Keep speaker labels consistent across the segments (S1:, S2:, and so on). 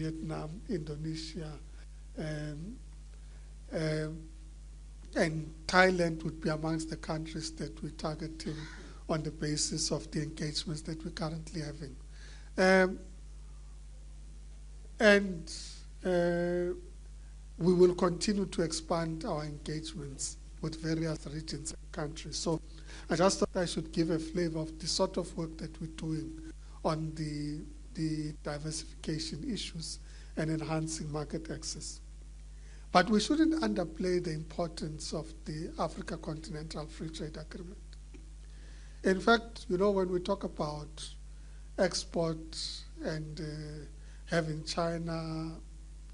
S1: Vietnam, Indonesia, um, um, and Thailand would be amongst the countries that we're targeting on the basis of the engagements that we're currently having. And we will continue to expand our engagements with various regions and countries. So I just thought I should give a flavor of the sort of work that we're doing on the diversification issues and enhancing market access. But we shouldn't underplay the importance of the Africa Continental Free Trade Agreement. In fact, you know, when we talk about export and having China,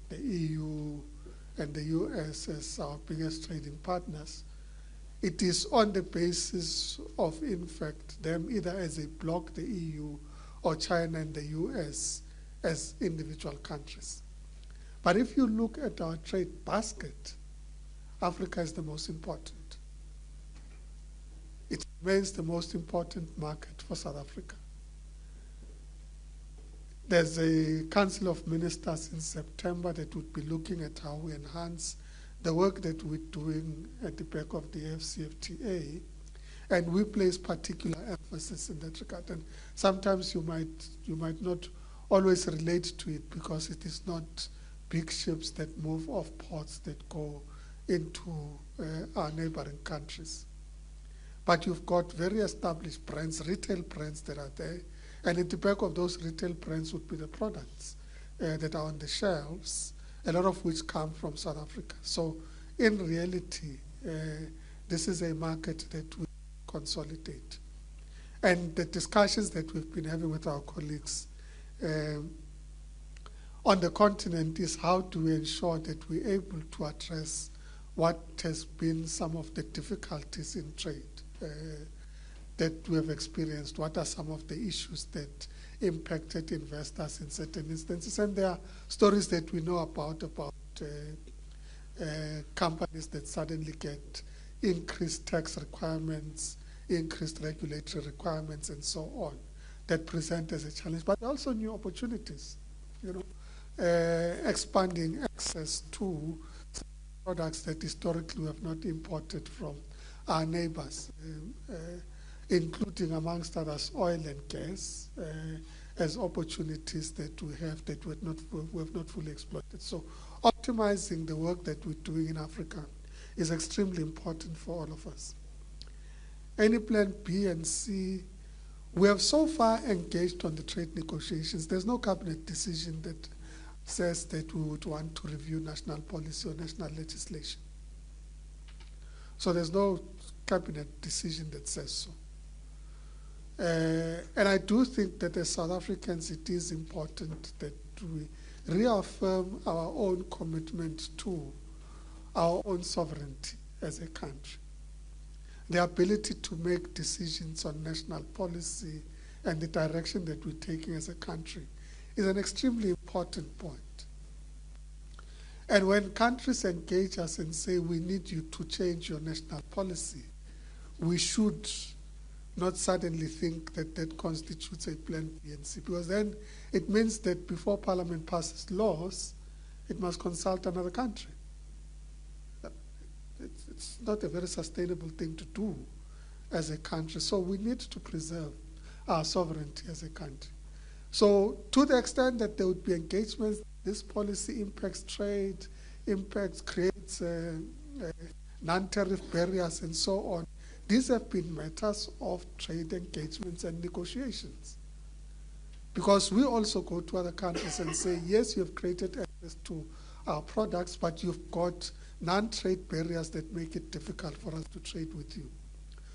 S1: the EU, and the US as our biggest trading partners, it is on the basis of, in fact, them either as a bloc, the EU, or China and the US as individual countries. But if you look at our trade basket, Africa is the most important. It remains the most important market for South Africa. There's a Council of Ministers in September that would be looking at how we enhance the work that we're doing at the back of the AfCFTA, and we place particular emphasis in that regard. And sometimes you might not always relate to it because it is not big ships that move off ports that go into our neighboring countries. But you've got very established brands, retail brands that are there, and at the back of those retail brands would be the products that are on the shelves, a lot of which come from South Africa. So in reality, this is a market that we consolidate. And the discussions that we've been having with our colleagues on the continent is how do we ensure that we're able to address what has been some of the difficulties in trade that we have experienced. What are some of the issues that impacted investors in certain instances? And there are stories that we know about companies that suddenly get increased tax requirements, increased regulatory requirements, and so on, that present as a challenge, but also new opportunities, you know, expanding access to products that historically we have not imported from our neighbors, including, amongst others, oil and gas, as opportunities that we have that we have not fully exploited. So optimizing the work that we're doing in Africa is extremely important for all of us. Any plan B and C, we have so far engaged on the trade negotiations. There's no cabinet decision that says that we would want to review national policy or national legislation. So there's no cabinet decision that says so. And I do think that as South Africans, it is important that we reaffirm our own commitment to our own sovereignty as a country. The ability to make decisions on national policy and the direction that we're taking as a country is an extremely important point. And when countries engage us and say, we need you to change your national policy, we should not suddenly think that that constitutes a plan B and C, because then it means that before Parliament passes laws, it must consult another country. It's not a very sustainable thing to do as a country. So we need to preserve our sovereignty as a country. So to the extent that there would be engagements, this policy impacts trade, creates non-tariff barriers and so on. These have been matters of trade engagements and negotiations. Because we also go to other countries and say, yes, you have created access to our products, but you've got non-trade barriers that make it difficult for us to trade with you.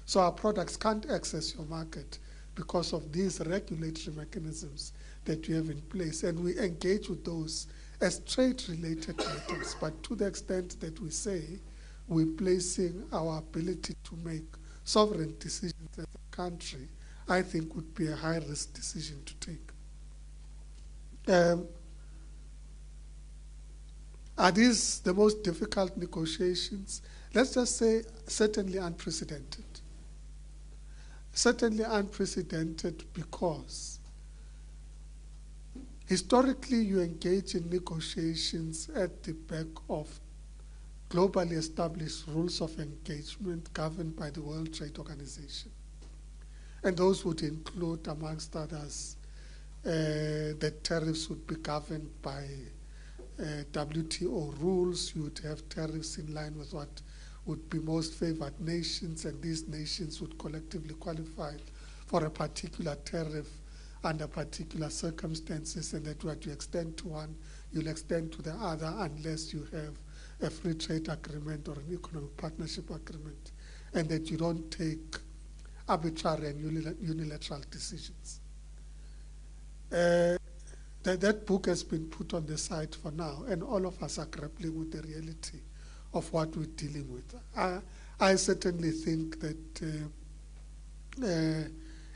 S1: So our products can't access your market because of these regulatory mechanisms that you have in place. And we engage with those as trade-related matters. But to the extent that we say we're placing our ability to make sovereign decisions as a country, I think would be a high-risk decision to take. Are these the most difficult negotiations? Let's just say certainly unprecedented. Certainly unprecedented because Historically, you engage in negotiations at the back of globally established rules of engagement governed by the World Trade Organization. And those would include, amongst others, that tariffs would be governed by WTO rules. You would have tariffs in line with what would be most favored nations, and these nations would collectively qualify for a particular tariff under particular circumstances, and that what you extend to one, you'll extend to the other unless you have a free trade agreement or an economic partnership agreement, and that you don't take arbitrary and unilateral decisions. That book has been put on the side for now, and all of us are grappling with the reality of what we're dealing with. I certainly think that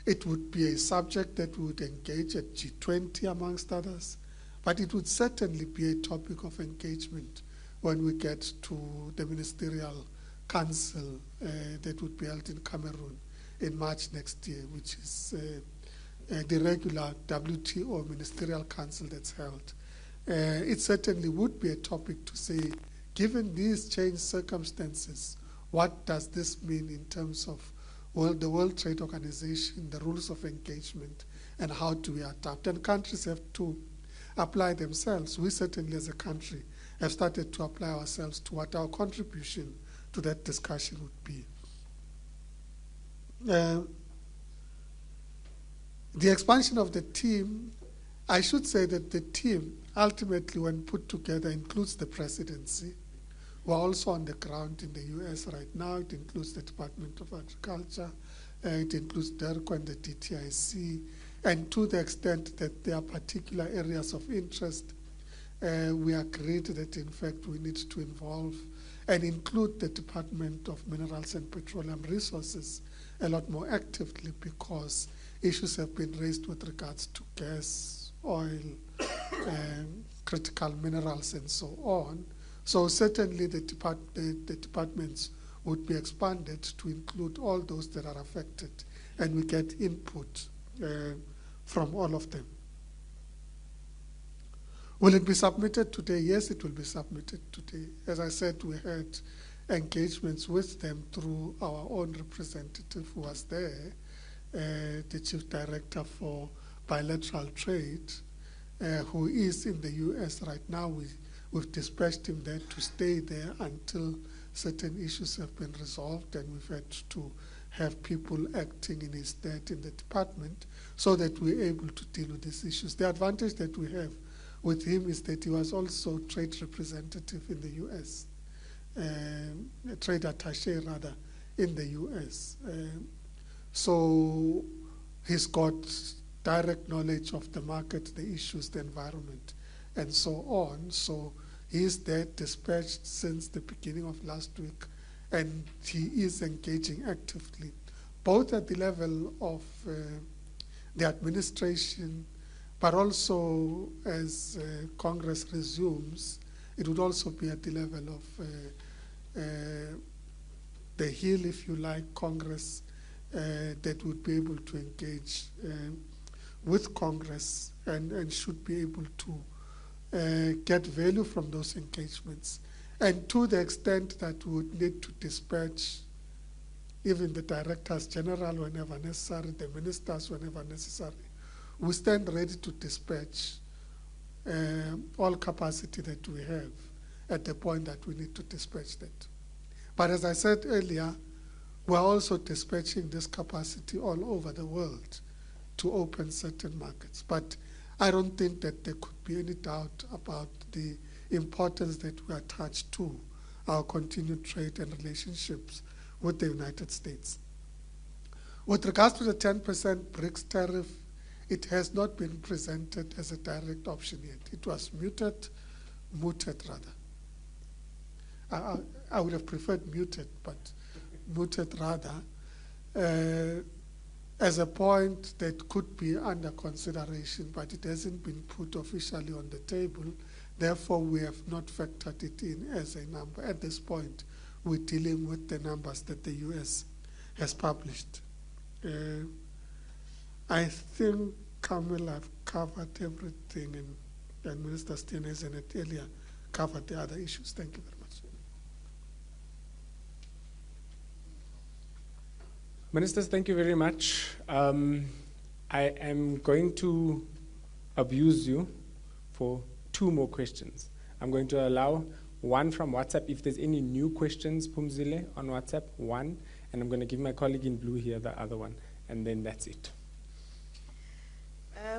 S1: it would be a subject that we would engage at G20 amongst others, but it would certainly be a topic of engagement when we get to the Ministerial Council that would be held in Cameroon in March next year, which is the regular WTO Ministerial Council that's held. It certainly would be a topic to say, given these changed circumstances, what does this mean in terms of the World Trade Organization, the rules of engagement, and how do we adapt? And countries have to apply themselves. We certainly as a country have started to apply ourselves to what our contribution to that discussion would be. The expansion of the team, I should say that the team ultimately, when put together, includes the presidency. We're also on the ground in the US right now. It includes the Department of Agriculture, it includes DERCO and the DTIC, and to the extent that there are particular areas of interest, we agreed that in fact we need to involve and include the Department of Minerals and Petroleum Resources a lot more actively, because issues have been raised with regards to gas, oil, critical minerals, and so on. So certainly the departments would be expanded to include all those that are affected, and we get input from all of them. Will it be submitted today? Yes, it will be submitted today. As I said, we had engagements with them through our own representative who was there, the Chief Director for Bilateral Trade, who is in the US right now. We've dispatched him there to stay there until certain issues have been resolved, and we've had to have people acting in his stead in the department so that we're able to deal with these issues. The advantage that we have with him is that he was also trade representative in the US, a trade attaché rather, in the US. So he's got direct knowledge of the market, the issues, the environment, and so on. So he's there dispatched since the beginning of last week, and he is engaging actively, both at the level of the administration, but also as Congress resumes, it would also be at the level of the Hill, if you like, Congress, that would be able to engage with Congress and should be able to get value from those engagements. And to the extent that we would need to dispatch even the directors general whenever necessary, the ministers whenever necessary, we stand ready to dispatch all capacity that we have at the point that we need to dispatch that. But as I said earlier, we're also dispatching this capacity all over the world to open certain markets. But I don't think that there could be any doubt about the importance that we attach to our continued trade and relationships with the United States. With regards to the 10% BRICS tariff, it has not been presented as a direct option yet. It was mooted rather. I would have preferred muted, but mooted rather, as a point that could be under consideration, but it hasn't been put officially on the table. Therefore, we have not factored it in as a number. At this point, we're dealing with the numbers that the US has published. I think Kamel, I've covered everything, and Minister Steenhuisen had earlier covered the other issues. Thank you very much.
S2: Ministers, thank you very much. I am going to abuse you for 2 more questions. I'm going to allow 1 from WhatsApp. If there's any new questions, Pumzile, on WhatsApp, 1. And I'm going to give my colleague in blue here the other one. And then that's it.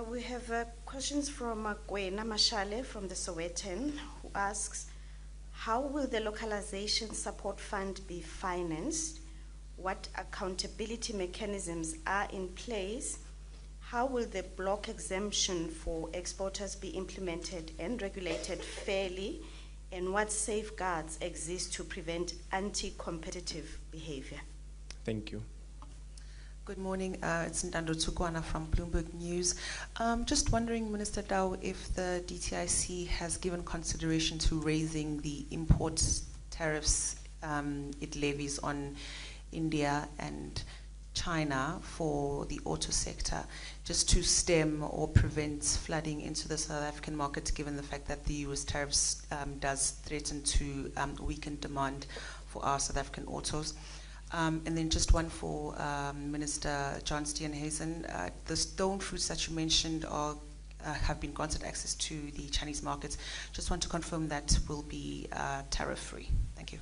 S3: We have questions from Gwena Mashale from the Sowetan, who asks, how will the localization support fund be financed? What accountability mechanisms are in place? How will the block exemption for exporters be implemented and regulated fairly? And what safeguards exist to prevent anti-competitive behavior?
S2: Thank you.
S4: Good morning. It's Ndando Tsukwana from Bloomberg News. Just wondering, Minister Tau, if the DTIC has given consideration to raising the import tariffs it levies on India and China for the auto sector, just to stem or prevent flooding into the South African market, given the fact that the US tariffs does threaten to weaken demand for our South African autos. And then just one for Minister John Steenhuisen. The stone fruits that you mentioned are, have been granted access to the Chinese markets. Just want to confirm that will be tariff-free. Thank you.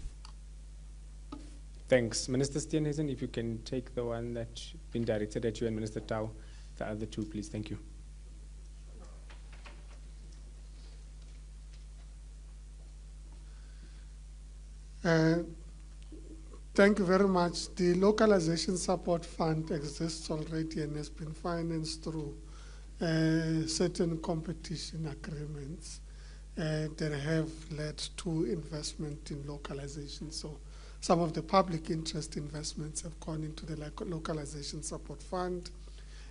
S2: Thanks. Minister Steenhuisen, if you can take the one that's been directed at you, and Minister Tau, the other 2, please. Thank you.
S1: Thank you very much. The Localization Support Fund exists already and has been financed through certain competition agreements that have led to investment in localization. So some of the public interest investments have gone into the Localization Support Fund.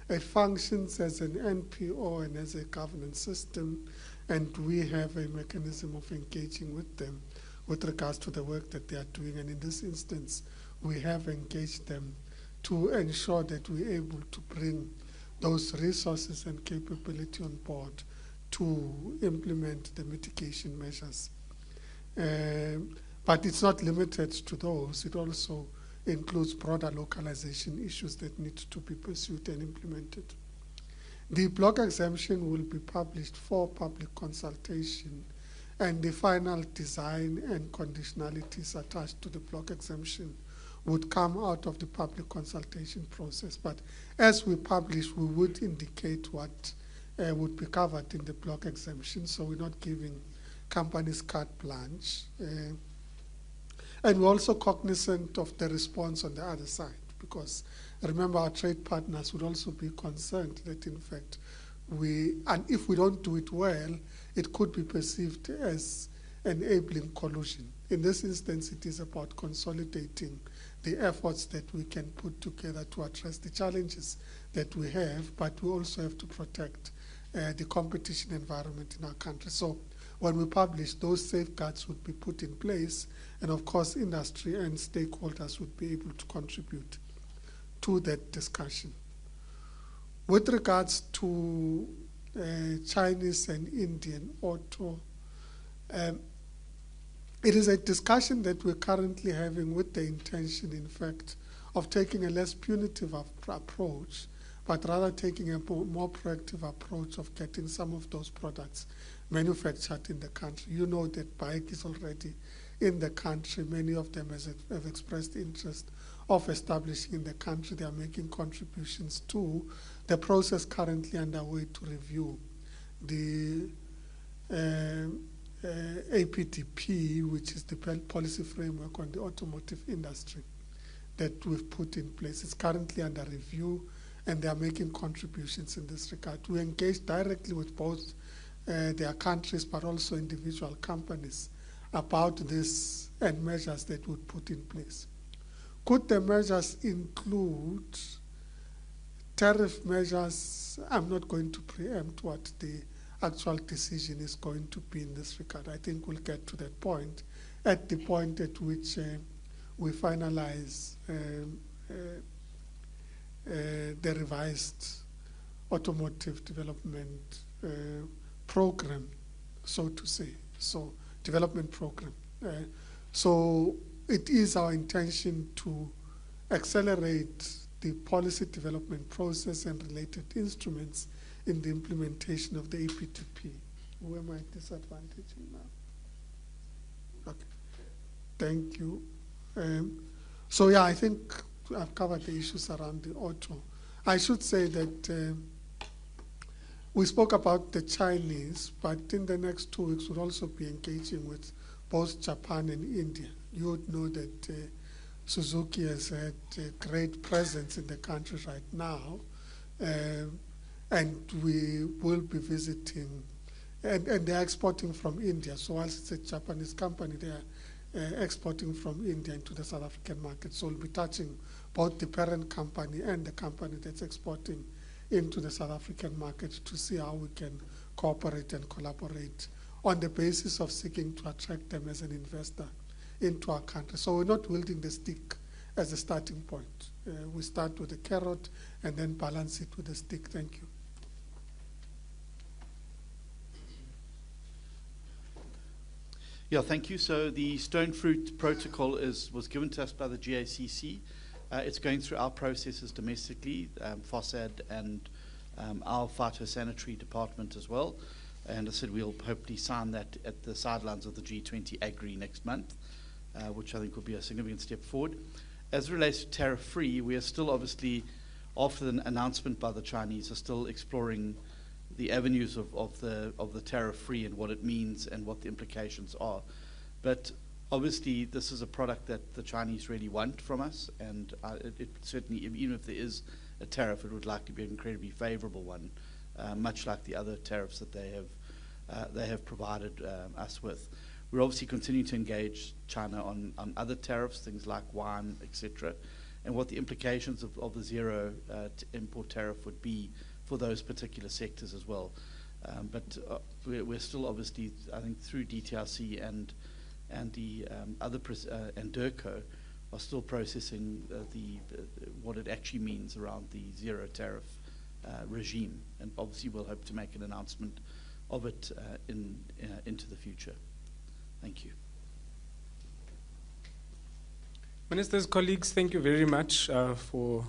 S1: It functions as an NPO and as a governance system, and we have a mechanism of engaging with them with regards to the work that they are doing. And in this instance, we have engaged them to ensure that we're able to bring those resources and capability on board to implement the mitigation measures. But it's not limited to those. It also includes broader localization issues that need to be pursued and implemented. The block exemption will be published for public consultation, and the final design and conditionalities attached to the block exemption would come out of the public consultation process. But as we publish, we would indicate what would be covered in the block exemption, so we're not giving companies carte blanche. And we're also cognizant of the response on the other side, because remember, our trade partners would also be concerned that, in fact, and if we don't do it well, it could be perceived as enabling collusion. In this instance, it is about consolidating the efforts that we can put together to address the challenges that we have, but we also have to protect the competition environment in our country. So when we publish, those safeguards would be put in place, and of course industry and stakeholders would be able to contribute to that discussion. With regards to Chinese and Indian auto, it is a discussion that we're currently having with the intention, in fact, of taking a less punitive approach, but rather taking a more proactive approach of getting some of those products manufactured in the country. You know that bike is already in the country. Many of them have expressed interest of establishing in the country. They are making contributions to the process currently underway to review the APDP, which is the policy framework on the automotive industry that we've put in place. It's currently under review, and they are making contributions in this regard. We engage directly with both their countries, but also individual companies about this and measures that would put in place. Could the measures include tariff measures? I'm not going to preempt what the actual decision is going to be in this regard. I think we'll get to that point at the point at which we finalize the revised automotive development program, so to say, so development program. So it is our intention to accelerate the policy development process and related instruments in the implementation of the AP2P. Who am I disadvantaging now? Okay, thank you. So yeah, I think I've covered the issues around the auto. I should say that we spoke about the Chinese, but in the next 2 weeks we'll also be engaging with both Japan and India. You would know that Suzuki has had a great presence in the country right now, and we will be visiting, and they're exporting from India. So whilst it's a Japanese company, they are exporting from India into the South African market. So we'll be touching both the parent company and the company that's exporting into the South African market to see how we can cooperate and collaborate on the basis of seeking to attract them as an investor into our country. So we're not wielding the stick as a starting point. We start with the carrot and then balance it with the stick. Thank you.
S5: Yeah, thank you. So the stone fruit protocol was given to us by the GACC. It's going through our processes domestically, FOSAD and our phytosanitary department as well. And I said we'll hopefully sign that at the sidelines of the G20 Agri next month, which I think will be a significant step forward. As it relates to tariff-free, we are still obviously, after the announcement by the Chinese, are still exploring the avenues of the tariff-free and what it means and what the implications are. But obviously, this is a product that the Chinese really want from us, and it certainly, even if there is a tariff, it would likely be an incredibly favorable one, much like the other tariffs that they have provided us with. We're obviously continuing to engage China on other tariffs, things like wine, etc., and what the implications of the zero import tariff would be for those particular sectors as well. But we're still obviously, I think, through DTRC and the other and DIRCO are still processing what it actually means around the zero tariff regime, and obviously we'll hope to make an announcement of it into the future. Thank you.
S2: Ministers, colleagues, thank you very much for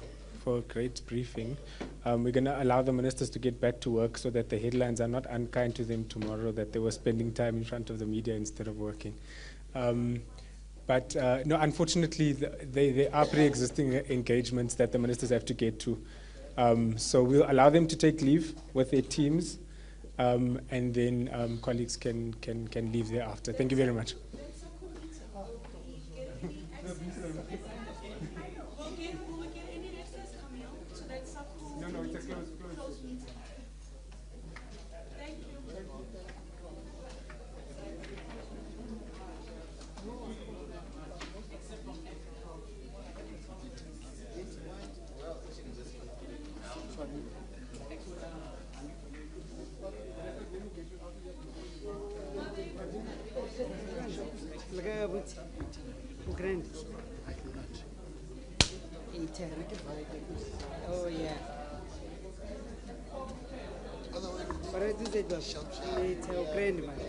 S2: a great briefing. We're going to allow the ministers to get back to work so that the headlines are not unkind to them tomorrow, that they were spending time in front of the media instead of working. But no, unfortunately, there are pre-existing engagements that the ministers have to get to. So we'll allow them to take leave with their teams, and then colleagues can leave thereafter. Thank you very much. No, it's a close. Thank you.
S6: Oh yeah. But I do that job. It's a grand man.